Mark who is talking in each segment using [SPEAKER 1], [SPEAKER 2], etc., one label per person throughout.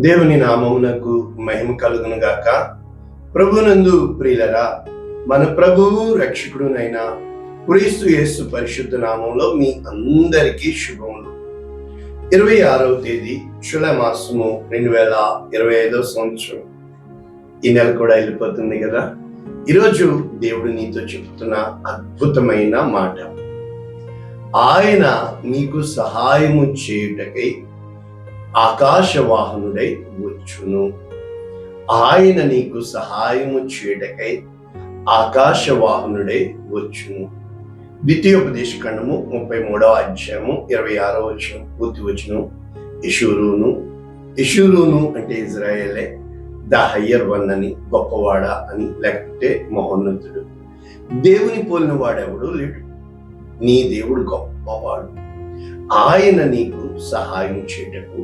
[SPEAKER 1] దేవుని నామమునకు మహిమ కలుగును గాక. ప్రభునందు ప్రియులరా, మన ప్రభువు రక్షకుడునైన క్రీస్తు యేసు పరిశుద్ధ నామంలో మీ అందరికీ శుభములు. 26వ తేదీ జూలై మాసము 2025 సంవత్సరం. ఈ నెల కూడా వెళ్ళిపోతుంది కదా. ఈరోజు దేవుడు నీతో చెప్తున్న అద్భుతమైన మాట, ఆయన నీకు సహాయము చేయుటకై ఆకాశవాహనుడై వచ్చును. ఆయన నీకు సహాయము చేయుటకై ఆకాశవాహనుడై వచ్చును. ద్వితీయోపదేశ ఖండము 33వ అధ్యాయము 26వ వచనం పూర్తి వచనం. యెషూరూను అంటే ఇజ్రాయేలే, ద హయ్యర్ వన్ అని, గొప్పవాడ అని, లేకపోతే మహోన్నతుడు. దేవుని పోలిన వాడెవడు లేడు. నీ దేవుడు గొప్పవాడు. ఆయన నీకు సహాయం చేయటకు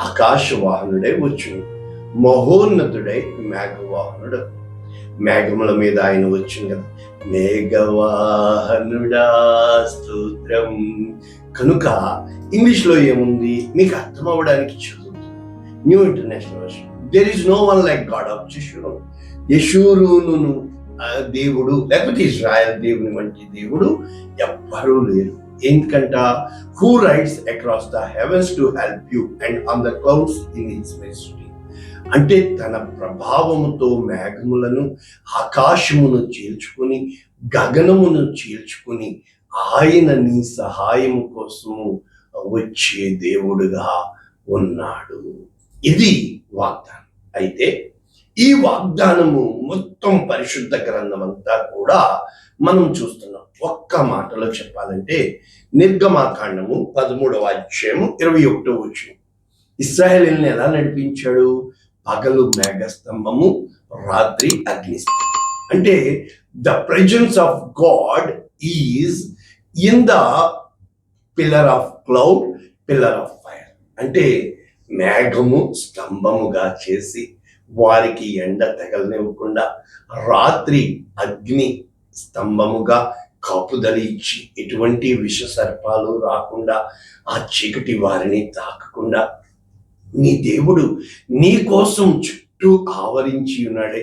[SPEAKER 1] ఆకాశవాహనుడై వచ్చును. మహోన్నతుడై మేఘవాహనుడు. మేఘముల మీద ఆయన వచ్చింది కదా. మేఘవాహనుడా స్తోత్రం. కనుక ఇంగ్లీష్లో ఏముంది మీకు అర్థం అవ్వడానికి చదువుతుంది. New international version. There is no one like God of Jeshurun. యెషూరూను దేవుడు లేకపోతే ఇజ్రాయెల్ దేవుని వంటి దేవుడు ఎవ్వరూ లేరు. ఎందుకంట who rides across the heavens to help you and on the clouds in his majesty. అంటే తన ప్రభావముతో మేఘములను ఆకాశమును చీల్చుకుని గగనమును చీల్చుకుని ఆయన నీ సహాయం కోసము వచ్చే దేవుడుగా ఉన్నాడు. ఇది వాగ్దానం. అయితే ఈ వాగ్దానము మొత్తం పరిశుద్ధ గ్రంథం అంతా కూడా మనం చూస్తున్నాం. ఒక్క మాటలో చెప్పాలంటే నిర్గమాకాండము 13వ అధ్యాయము 21వ వచనం. ఇశ్రాయేలుని ఎలా నడిపించాడు? పగలు మేఘస్తంభము, రాత్రి అగ్నిస్తంభం. అంటే the presence of God is in the pillar of cloud, pillar of fire. అంటే మేఘము స్తంభముగా చేసి వారికి ఎండ తగలనివ్వకుండా, రాత్రి అగ్ని స్తంభముగా కాపుదలి ఇచ్చి ఎటువంటి విష సర్పాలు రాకుండా, ఆ చీకటి వారిని తాకకుండా నీ దేవుడు నీ కోసం చుట్టూ ఆవరించి ఉన్నాడే.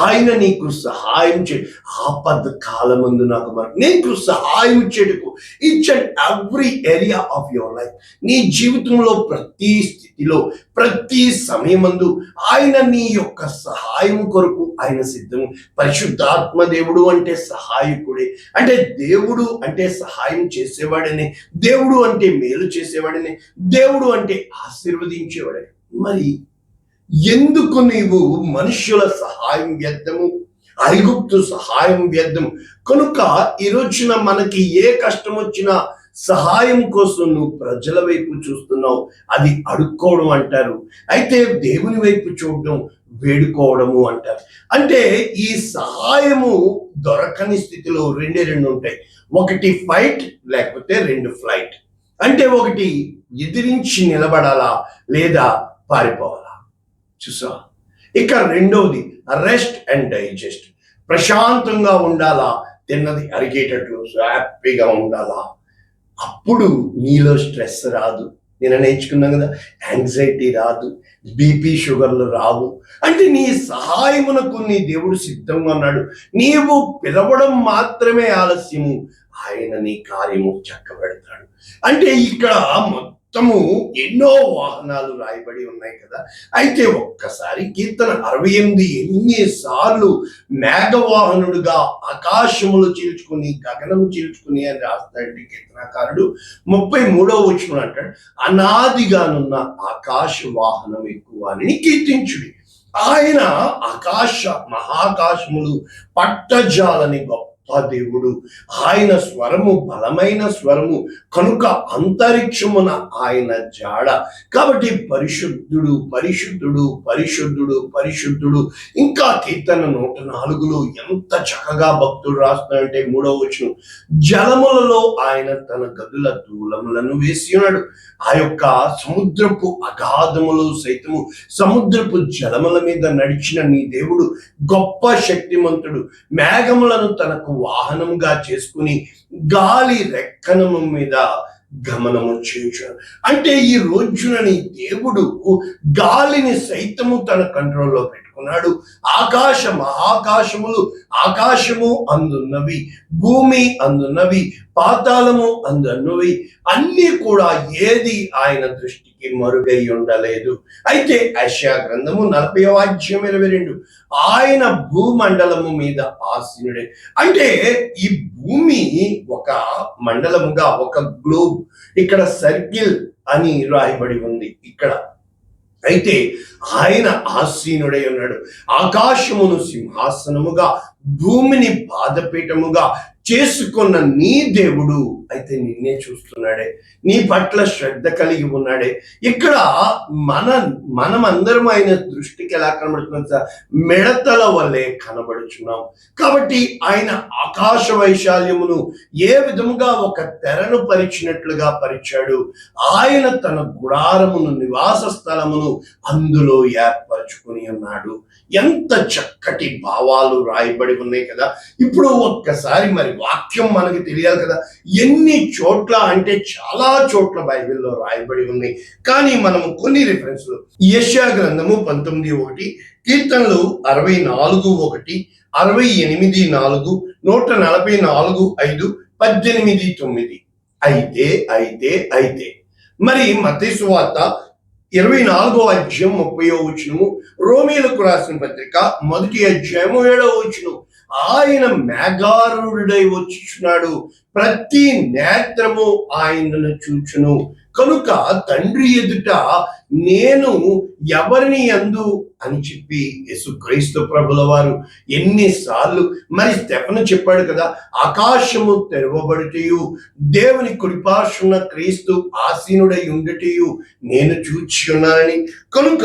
[SPEAKER 1] ఆయన నీకు సహాయం ఆపద కాలమందు నీకు సహాయం చేయటకు each and every area of your life. నీ జీవితంలో ప్రతి స్థితిలో ప్రతి సమయమందు ఆయన నీ యొక్క సహాయం కొరకు ఆయన సిద్ధం. పరిశుద్ధాత్మ దేవుడు అంటే సహాయకుడే. అంటే దేవుడు అంటే సహాయం చేసేవాడనే, దేవుడు అంటే మేలు చేసేవాడనే, దేవుడు అంటే ఆశీర్వదించేవాడనే. మరి ఎందుకు నీవు మనుష్యుల సహాయం వ్యర్థము, ఐగుప్తు సహాయం వ్యర్థం? కనుక ఈ రోజున మనకి ఏ కష్టం వచ్చినా సహాయం కోసం నువ్వు ప్రజల వైపు చూస్తున్నావు. అది అడుక్కోవడం అంటారు. అయితే దేవుని వైపు చూడడం వేడుకోవడము అంటారు. అంటే ఈ సహాయము దొరకని స్థితిలో రెండు ఉంటాయి. ఒకటి ఫైట్, లేకపోతే 2 ఫ్లైట్. అంటే ఒకటి ఎదిరించి నిలబడాలా, లేదా పారిపోవాలా. చూసా. ఇక రెండవది రెస్ట్ అండ్ డైజెస్ట్. ప్రశాంతంగా ఉండాలా, తిన్నది అరిగేటట్లు హ్యాపీగా ఉండాలా. అప్పుడు నీలో స్ట్రెస్ రాదు. నేను నేర్చుకున్నాను కదా, యాంగ్జైటీ రాదు, బీపీ షుగర్లు రావు. అంటే నీ సహాయమునకు నీ దేవుడు సిద్ధంగా ఉన్నాడు. నీవు పిలవడం మాత్రమే ఆలస్యము, ఆయన నీ కార్యము చక్కబెడతాడు. అంటే ఇక్కడ మొత్తము ఎన్నో వాహనాలు రాయబడి ఉన్నాయి కదా. అయితే ఒక్కసారి కీర్తన 68 ఎన్నిసార్లు మేఘవాహనుడుగా ఆకాశములు చీల్చుకుని గగనము చీల్చుకుని అని రాస్తాడంటే కీర్తనకారుడు 33వ వచనం అంటాడు, అనాదిగానున్న ఆకాశ వాహనం ఎక్కువ అని కీర్తించుడి. ఆయన మహాకాశములు పట్టజాలని గొప్ప దేవుడు. ఆయన స్వరము బలమైన స్వరము కనుక అంతరిక్షమున ఆయన జాడ. కాబట్టి పరిశుద్ధుడు పరిశుద్ధుడు పరిశుద్ధుడు పరిశుద్ధుడు. ఇంకా కీర్తన 104లో ఎంత చక్కగా భక్తుడు రాస్తున్నాడంటే 3వ వచనం, జలములలో ఆయన తన గదుల దూలములను వేసి ఉన్నాడు. ఆ యొక్క సముద్రపు అగాధములు సైతము, సముద్రపు జలముల మీద నడిచిన నీ దేవుడు గొప్ప శక్తిమంతుడు. మేఘములను తనకు వాహనంగా చేసుకుని గాలి రెక్కనము మీద గమనము చేయుచు. అంటే ఈ రోజునని దేవుడు గాలిని సైతము తన కంట్రోల్లో పెట్టుకున్నాడు. మహాకాశములు, ఆకాశము అందున్నవి, భూమి అందున్నవి, పాతాళము అందున్నవి అన్నీ కూడా ఏది ఆయన దృష్టికి మరుగై ఉండలేదు. అయితే యెషయా గ్రంథము 40వ అధ్యాయం 22, ఆయన భూమండలము మీద ఆసీనుడే. అంటే ఈ భూమి ఒక మండలముగా, ఒక గ్లోబ్, ఇక్కడ సర్కిల్ అని రాయబడి ఉంది ఇక్కడ. అయితే ఆయన ఆసీనుడై ఉన్నాడు. ఆకాశమును సింహాసనముగా, భూమిని పాదపీఠముగా చేసుకున్న నీ దేవుడు అయితే నిన్నే చూస్తున్నాడే, నీ పట్ల శ్రద్ధ కలిగి ఉన్నాడే. ఇక్కడ మనమందరం ఆయన దృష్టికి ఎలా కనబడుతున్నాం సార్? మిడతల వల్లే కనబడుచున్నాం. కాబట్టి ఆయన ఆకాశ వైశాల్యమును ఏ విధముగా ఒక తెరను పరిచినట్లుగా పరిచాడు. ఆయన తన గుడారమును, నివాస స్థలమును అందులో ఏర్పరచుకుని ఉన్నాడు. ఎంత చక్కటి భావాలు రాయబడి ఉన్నాయి కదా. ఇప్పుడు ఒక్కసారి మరి వాక్యం మనకి తెలియాలి కదా. ఎన్ని చోట్ల అంటే చాలా చోట్ల బైబిల్లో రాయబడి ఉన్నాయి. కానీ మనము కొన్ని రిఫరెన్స్లు, యెషయా గ్రంథము 19:1, కీర్తనలు 64:1, 68:4, 144:5, 18:9. అయితే మరి మత్తయి సువార్త 24వ అధ్యాయం 30వ వచనము, రోమీయులకు రాసిన పత్రిక 1వ అధ్యాయం 7వ వచనం, ఆయన మేఘారూఢుడై వచ్చుచున్నాడు, ప్రతి నేత్రము ఆయనను చూచును. కనుక తండ్రి ఎదుట నేను ఎవరిని యందు అని చెప్పి యేసుక్రీస్తు ప్రభుల వారు ఎన్నిసార్లు మరి స్టెఫను చెప్పాడు కదా, ఆకాశము తెరవబడుటయు దేవుని కుడిపార్శ్వన క్రీస్తు ఆసీనుడై ఉండుటయు నేను చూచి ఉన్నానని. కనుక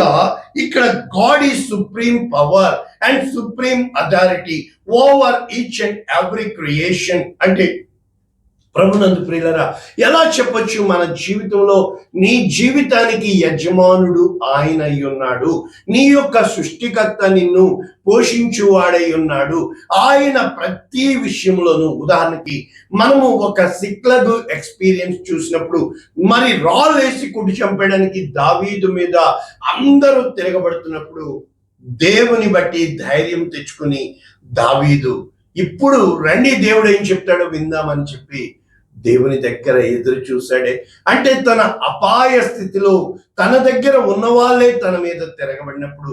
[SPEAKER 1] ఇక్కడ God is supreme power and supreme authority over each and every creation. అంటే ప్రభునందు ప్రియులరా, ఎలా చెప్పొచ్చు? మన జీవితంలో నీ జీవితానికి యజమానుడు ఆయన అయి ఉన్నాడు. నీ యొక్క సృష్టికర్త నిన్ను పోషించువాడై ఉన్నాడు. ఆయన ప్రతి విషయంలోనూ, ఉదాహరణకి మనము ఒక సిక్లగ్ ఎక్స్పీరియన్స్ చూసినప్పుడు, మరి రాళ్ళేసి కుడి చంపడానికి దావీదు మీద అందరూ తిరగబడుతున్నప్పుడు దేవుని బట్టి ధైర్యం తెచ్చుకుని దావీదు ఇప్పుడు రండి దేవుడు ఏం చెప్తాడో విందామని చెప్పి దేవుని దగ్గర ఎదురు చూశాడే. అంటే తన అపాయ స్థితిలో తన దగ్గర ఉన్న వాళ్ళే తన మీద తిరగబడినప్పుడు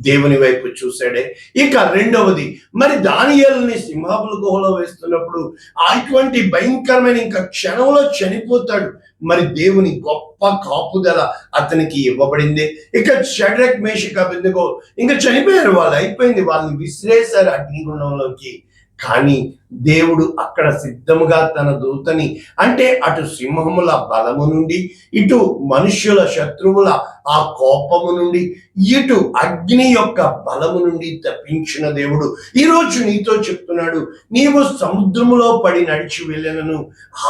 [SPEAKER 1] దేవుని వైపు చూశాడే. ఇక రెండవది, మరి దానియేలుని సింహాపుల గుహలో వేస్తున్నప్పుడు అటువంటి భయంకరమైన ఇంకా క్షణంలో చనిపోతాడు. మరి దేవుని గొప్ప కాపుదల అతనికి ఇవ్వబడింది. ఇక షడ్రక్ మేషక్ అబేద్నెగో ఇంకా చనిపోయారు, వాళ్ళు అయిపోయింది, వాళ్ళని విసిరేశారు అగ్నిగుండంలోకి. కానీ దేవుడు అక్కడ సిద్ధముగా తన దూతని, అంటే అటు సింహముల బలము నుండి, ఇటు మనుష్యుల శత్రువుల ఆ కోపము నుండి, ఇటు అగ్ని యొక్క బలము నుండి తప్పించిన దేవుడు ఈరోజు నీతో చెప్తున్నాడు, నీవు సముద్రములో పడి నడిచి వెళ్ళినను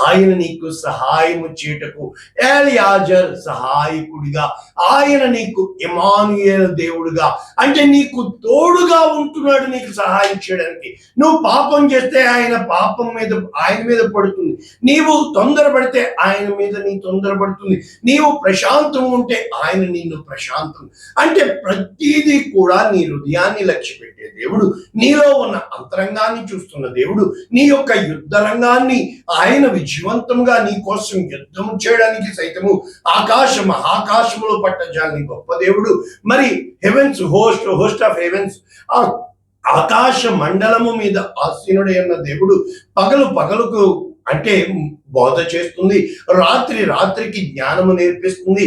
[SPEAKER 1] ఆయన నీకు సహాయము చేయుటకు ఎలియాజర్ సహాయకుడిగా, ఆయన నీకు ఇమ్మానుయేలు దేవుడుగా, అంటే నీకు తోడుగా ఉంటున్నాడు నీకు సహాయం చేయడానికి. నువ్వు పాపం చేస్తే ఆయన పాపం మీద ఆయన మీద పడుతుంది, నీవు తొందరపడితే ఆయన మీద నీ తొందరపడుతుంది, నీవు ప్రశాంతం ఉంటే ఆయన నిన్ను ప్రశాంతం. అంటే ప్రతిదీ కూడా నీ హృదయాన్ని లక్ష్య పెట్టే దేవుడు, నీలో ఉన్న అంతరంగాన్ని చూస్తున్న దేవుడు, నీ యొక్క యుద్ధ రంగాన్ని ఆయన విజయవంతంగా నీ కోసం యుద్ధం చేయడానికి సైతము మహాకాశములో పట్టజాలని గొప్ప దేవుడు. మరి హెవెన్స్ హోస్ట్ ఆఫ్ హెవెన్స్, ఆకాశ మండలము మీద ఆసీనుడై ఉన్న దేవుడు పగలుకు అంటే బోధ చేస్తుంది, రాత్రికి జ్ఞానము నేర్పిస్తుంది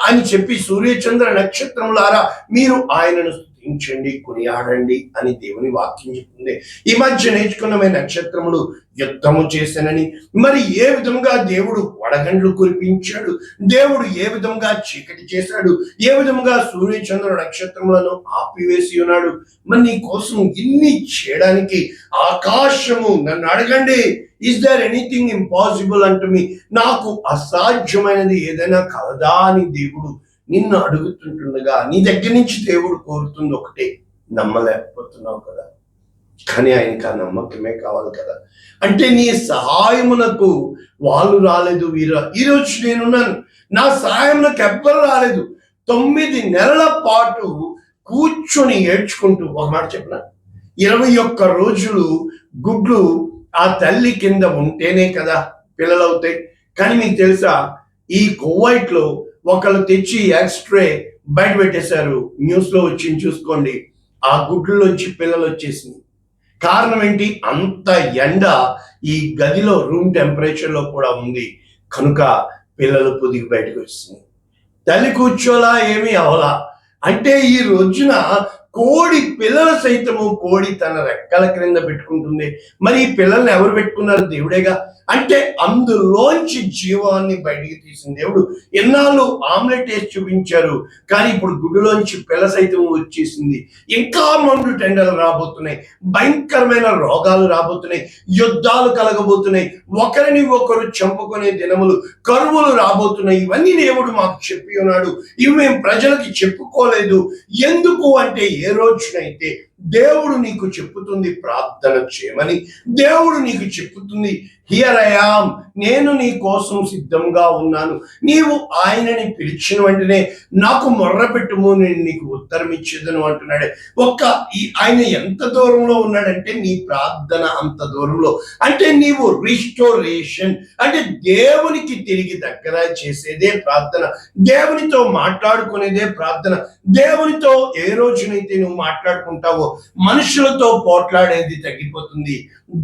[SPEAKER 1] అని చెప్పి సూర్యచంద్ర నక్షత్రములారా మీరు ఆయనను స్తుతించండి, కొనియాడండి అని దేవుని వాక్యం చెప్తుంది. ఈ మధ్య నేర్చుకున్న నక్షత్రములు యుద్ధము చేశానని, మరి ఏ విధంగా దేవుడు వడగండ్లు కురిపించాడు, దేవుడు ఏ విధంగా చీకటి చేశాడు, ఏ విధంగా సూర్యచంద్ర నక్షత్రములను ఆపివేసి ఉన్నాడు. మరి నీ కోసం ఇన్ని చేయడానికి ఆకాశము, నన్ను అడగండి, ఈజ్ దేర్ ఎనీథింగ్ ఇంపాసిబుల్ అంటూ మీ, నాకు అసాధ్యమైనది ఏదైనా కలదా అని దేవుడు నిన్ను అడుగుతుంటుండగా నీ దగ్గర నుంచి దేవుడు కోరుతుంది ఒకటే, నమ్మలేకపోతున్నావు కదా. కానీ ఆయనకు ఆ నమ్మకమే కావాలి కదా. అంటే నీ సహాయమునకు వాళ్ళు రాలేదు, ఈరోజు నేనున్నాను, నా సహాయం నాకు ఎవ్వరు రాలేదు. 9 నెలల పాటు కూర్చొని ఏడ్చుకుంటూ, ఒక మాట చెప్పిన, 21 రోజులు గుడ్లు ఆ తల్లి కింద ఉంటేనే కదా పిల్లలు అవుతాయి. కానీ మీకు తెలుసా, ఈ కువైట్లో ఒకళ్ళు తెచ్చి ఎక్స్ట్రే బయట పెట్టేశారు. న్యూస్లో వచ్చింది, చూసుకోండి. ఆ గుడ్లలోంచి పిల్లలు వచ్చేసింది. కారణం ఏంటి? అంత ఎండ ఈ గదిలో రూమ్ టెంపరేచర్లో కూడా ఉంది కనుక పిల్లలు పొదిగి బయటకు వస్తుంది. తల్లి కూర్చోలా, ఏమీ అవలా. అంటే ఈ రోజున కోడి పిల్లల సైతము కోడి తన రెక్కల క్రింద పెట్టుకుంటుంది. మరి ఈ పిల్లల్ని ఎవరు పెట్టుకున్నారు? దేవుడేగా. అంటే అందులోంచి జీవాన్ని బయటికి తీసిన దేవుడు. ఎన్నాళ్ళు ఆమ్లెట్ వేసి చూపించారు, కానీ ఇప్పుడు గుడ్డులోంచి పిల్ల సైతం వచ్చేసింది. ఇంకా మండు టెండలు రాబోతున్నాయి, భయంకరమైన రోగాలు రాబోతున్నాయి, యుద్ధాలు కలగబోతున్నాయి, ఒకరిని ఒకరు చంపుకునే దినములు, కరువులు రాబోతున్నాయి. ఇవన్నీ దేవుడు మాకు చెప్పి ఉన్నాడు. ఇవి మేము ప్రజలకి చెప్పుకోలేదు. ఎందుకు అంటే, ఏ రోజునైతే దేవుడు నీకు చెప్పుతుంది ప్రార్థన చేయమని, దేవుడు నీకు చెప్పుతుంది హియర్ ఐ యామ్, నేను నీ కోసం సిద్ధంగా ఉన్నాను, నీవు ఆయనని పిలిచిన వెంటనే నాకు మొర్ర పెట్టుము, నేను నీకు ఉత్తరం ఇచ్చేదను అంటున్నాడే. ఆయన ఎంత దూరంలో ఉన్నాడంటే నీ ప్రార్థన అంత దూరంలో. అంటే నీవు రిస్టోరేషన్, అంటే దేవునికి తిరిగి దగ్గర చేసేదే ప్రార్థన, దేవునితో మాట్లాడుకునేదే ప్రార్థన. దేవునితో ఏ రోజునైతే నువ్వు మాట్లాడుకుంటావో మనుషులతో పోట్లాడేది తగ్గిపోతుంది,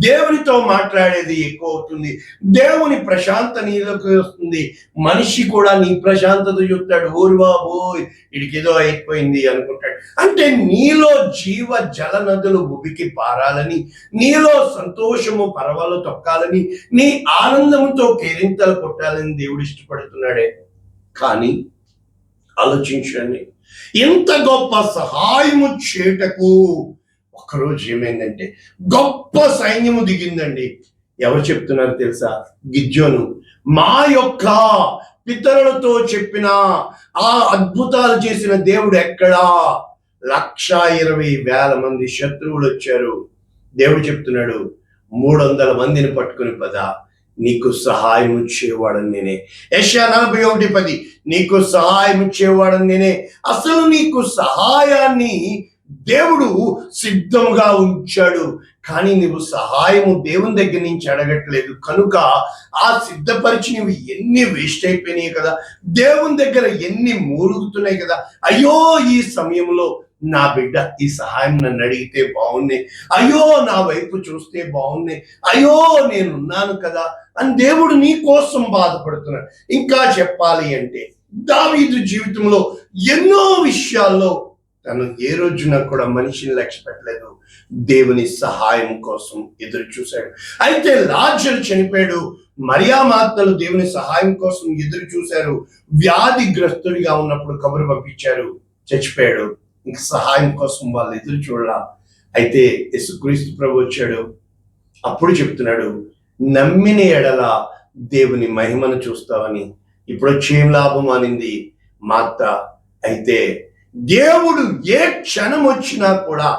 [SPEAKER 1] దేవునితో మాట్లాడేది ఎక్కువ అవుతుంది, దేవుని ప్రశాంత నీలోకి వస్తుంది. మనిషి కూడా నీ ప్రశాంతత చూస్తాడు, ఓరి బాబోయ్ ఇడికేదో అయిపోయింది అనుకుంటాడు. అంటే నీలో జీవ జల నదులు ఉబికి పారాలని, నీలో సంతోషము పరవలు తొక్కాలని, నీ ఆనందంతో కేరింతలు కొట్టాలని దేవుడు ఇష్టపడుతున్నాడే. కానీ ఆలోచించండి, ఎంత గొప్ప సహాయము చేటకు ఒకరోజు ఏమైందంటే గొప్ప సైన్యము దిగిందండి. ఎవరు చెప్తున్నారు తెలుసా? గిద్యోను. మా యొక్క పితరులతో చెప్పిన ఆ అద్భుతాలు చేసిన దేవుడు ఎక్కడా? 1,20,000 మంది శత్రువులు వచ్చారు. దేవుడు చెప్తున్నాడు, 300 మందిని పట్టుకుని పద, నీకు సహాయం ఇచ్చేవాడని నేనే. యెషయా 41:10, నీకు సహాయం ఇచ్చేవాడని నేనే. అసలు నీకు సహాయాన్ని దేవుడు సిద్ధంగా ఉంచాడు, కానీ నువ్వు సహాయము దేవుని దగ్గర నుంచి అడగట్లేదు కనుక ఆ సిద్ధపరిచి నువ్వు ఎన్ని వేస్ట్ అయిపోయినాయి కదా, దేవుని దగ్గర ఎన్ని మూలుగుతున్నాయి కదా. అయ్యో ఈ సమయంలో నా బిడ్డ ఈ సహాయం నన్ను అడిగితే బాగుంది, అయ్యో నా వైపు చూస్తే బాగుంది, అయ్యో నేనున్నాను కదా అని దేవుడు నీ కోసం బాధపడుతున్నాడు. ఇంకా చెప్పాలి అంటే దావీదు జీవితంలో ఎన్నో విషయాల్లో తను ఏ రోజున కూడా మనిషిని లక్ష్య పెట్టలేదు, దేవుని సహాయం కోసం ఎదురు చూశాడు. అయితే లాజరు చనిపోయాడు, మరియా మార్తలు దేవుని సహాయం కోసం ఎదురు చూశారు. వ్యాధిగ్రస్తుడిగా ఉన్నప్పుడు కబురు పంపించారు, చచ్చిపోయాడు. ఇంక సహాయం కోసం వాళ్ళు ఎదురు చూడాల. అయితే యేసుక్రీస్తు ప్రభు వచ్చాడు, అప్పుడు చెప్తున్నాడు, నమ్మిన ఎడల దేవుని మహిమను చూస్తావని. ఇప్పుడు వచ్చేం లాభం అనింది మార్త. అయితే దేవుడు ఏ క్షణం వచ్చినా కూడా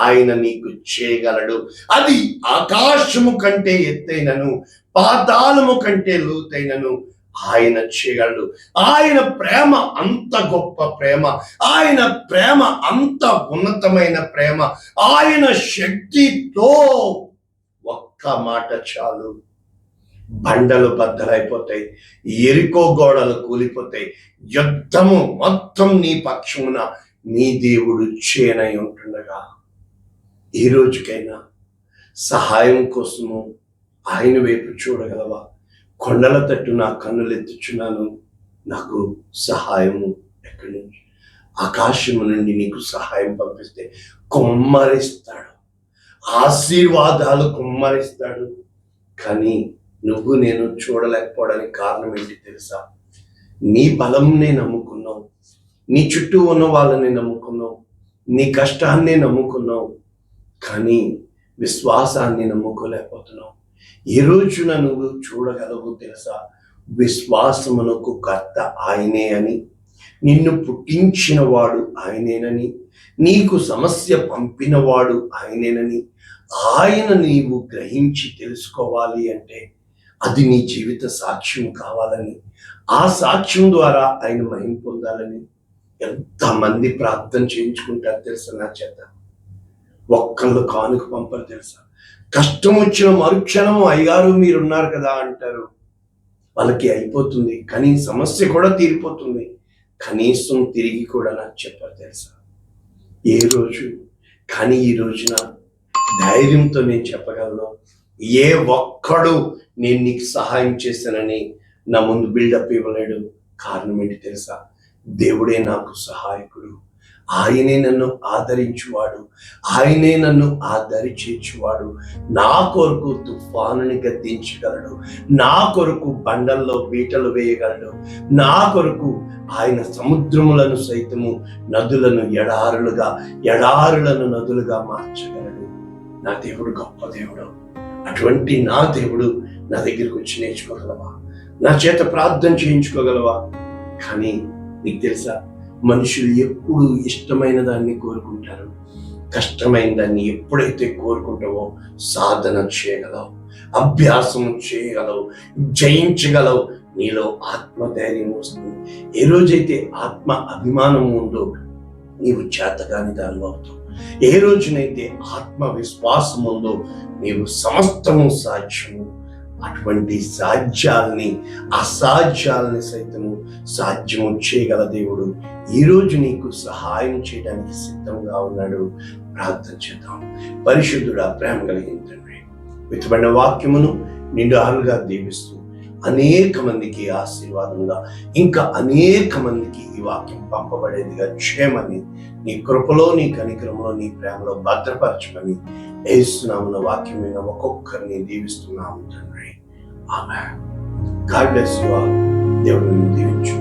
[SPEAKER 1] ఆయన నీకు చేయగలడు. అది ఆకాశము కంటే ఎత్తైనను పాతాళము కంటే లోతైనను ఆయన చేయగలడు. ఆయన ప్రేమ అంత గొప్ప ప్రేమ, ఆయన ప్రేమ అంత ఉన్నతమైన ప్రేమ. ఆయన శక్తితో ఒక్క మాట చాలు, బండలు బద్దలైపోతాయి, ఎరికో గోడలు కూలిపోతాయి, యుద్ధము మొత్తం నీ పక్షమున నీ దేవుడు చేయనై ఉంటుండగా ఈ రోజుకైనా సహాయం కోసము ఆయన వైపు చూడగలవా? కొండల తట్టు నా కన్నులు ఎత్తుచున్నాను, నాకు సహాయము ఎక్కడి నుంచి? ఆకాశము నుండి నీకు సహాయం పంపిస్తే కుమ్మరిస్తాడు, ఆశీర్వాదాలు కుమ్మరిస్తాడు. కానీ నువ్వు నేను చూడలేకపోవడానికి కారణం ఏంటి తెలుసా? నీ బలంనే నమ్ముకున్నావు, నీ చుట్టూ ఉన్న వాళ్ళని నమ్ముకున్నావు, నీ కష్టాన్ని నమ్ముకున్నావు, కానీ విశ్వాసాన్ని నమ్ముకోలేకపోతున్నావు. ఈ రోజున నువ్వు చూడగలవు తెలుసా? విశ్వాసమునకు కర్త ఆయనే అని, నిన్ను పుట్టించిన వాడు ఆయనేనని, నీకు సమస్య పంపినవాడు ఆయనేనని, ఆయన నీవు గ్రహించి తెలుసుకోవాలి అంటే అది నీ జీవిత సాక్ష్యం కావాలని, ఆ సాక్ష్యం ద్వారా ఆయన మహిమ పొందాలని ఎంతమంది ప్రార్థన చేయించుకుంటారు తెలుసా నా చేత. ఒక్కళ్ళు కానుక పంపరు తెలుసా. కష్టం వచ్చిన మరుక్షణం అయ్యగారు మీరున్నారు కదా అంటారు. వాళ్ళకి అయిపోతుంది, కానీ సమస్య కూడా తీరిపోతుంది. కనీసం తిరిగి కూడా నాకు చెప్పారు తెలుసా ఏ రోజు. కానీ ఈ రోజున ధైర్యంతో నేను చెప్పగలను, ఏ ఒక్కడు నేను నీకు సహాయం చేశానని నా ముందు బిల్డప్ ఇవ్వలేడు. కారణం ఏంటి తెలుసా? దేవుడే నాకు సహాయకుడు, ఆయనే నన్ను ఆదరించువాడు, ఆయనే నన్ను ఆదరి చేర్చువాడు. నా కొరకు తుఫానుని గద్దించగలడు, నా కొరకు బండల్లో బీటలు వేయగలడు, నా కొరకు ఆయన సముద్రములను సైతము నదులను ఎడారులను నదులుగా మార్చగలడు. నా దేవుడు గొప్ప దేవుడు. అటువంటి నా దేవుడు నా దగ్గరికి వచ్చి నేర్చుకోగలవా? నా చేత ప్రార్థన చేయించుకోగలవా? కానీ నీకు తెలుసా, మనుషులు ఎప్పుడు ఇష్టమైన దాన్ని కోరుకుంటారు. కష్టమైన దాన్ని ఎప్పుడైతే కోరుకుంటావో సాధన చేయగలవు, అభ్యాసం చేయగలవు, జయించగలవు. నీలో ఆత్మధైర్యం వస్తుంది. ఏ రోజైతే ఆత్మ అభిమానం ఉందో నీవు చేతగాని దానిలో అవుతావు. ఏ రోజునైతే ఆత్మవిశ్వాసం ఉందో నీవు సమస్తము సాధ్యము. అటువంటి సాధ్యాల్ని, అసాధ్యాలని సైతము సాధ్యము చేయగల దేవుడు ఈరోజు నీకు సహాయం చేయడానికి సిద్ధంగా ఉన్నాడు. ప్రార్థన చేద్దాం. పరిశుద్ధుడా, ప్రేమ కలిగిన తండ్రి, విత్తబడిన వాక్యమును నిండారుగా దీవిస్తూ అనేక మందికి ఆశీర్వాదంగా, ఇంకా అనేక మందికి ఈ వాక్యం పంపబడేదిగా చేయమని, నీ కృపలో, నీ కనికరంలో, నీ ప్రేమలో భద్రపరచమని యేసునామమున వాక్యమైన ఒక్కొక్కరిని దీవిస్తున్నాము తండ్రి. ఆమేన్. God bless you all. దేవుడు నిన్ను దీవించు.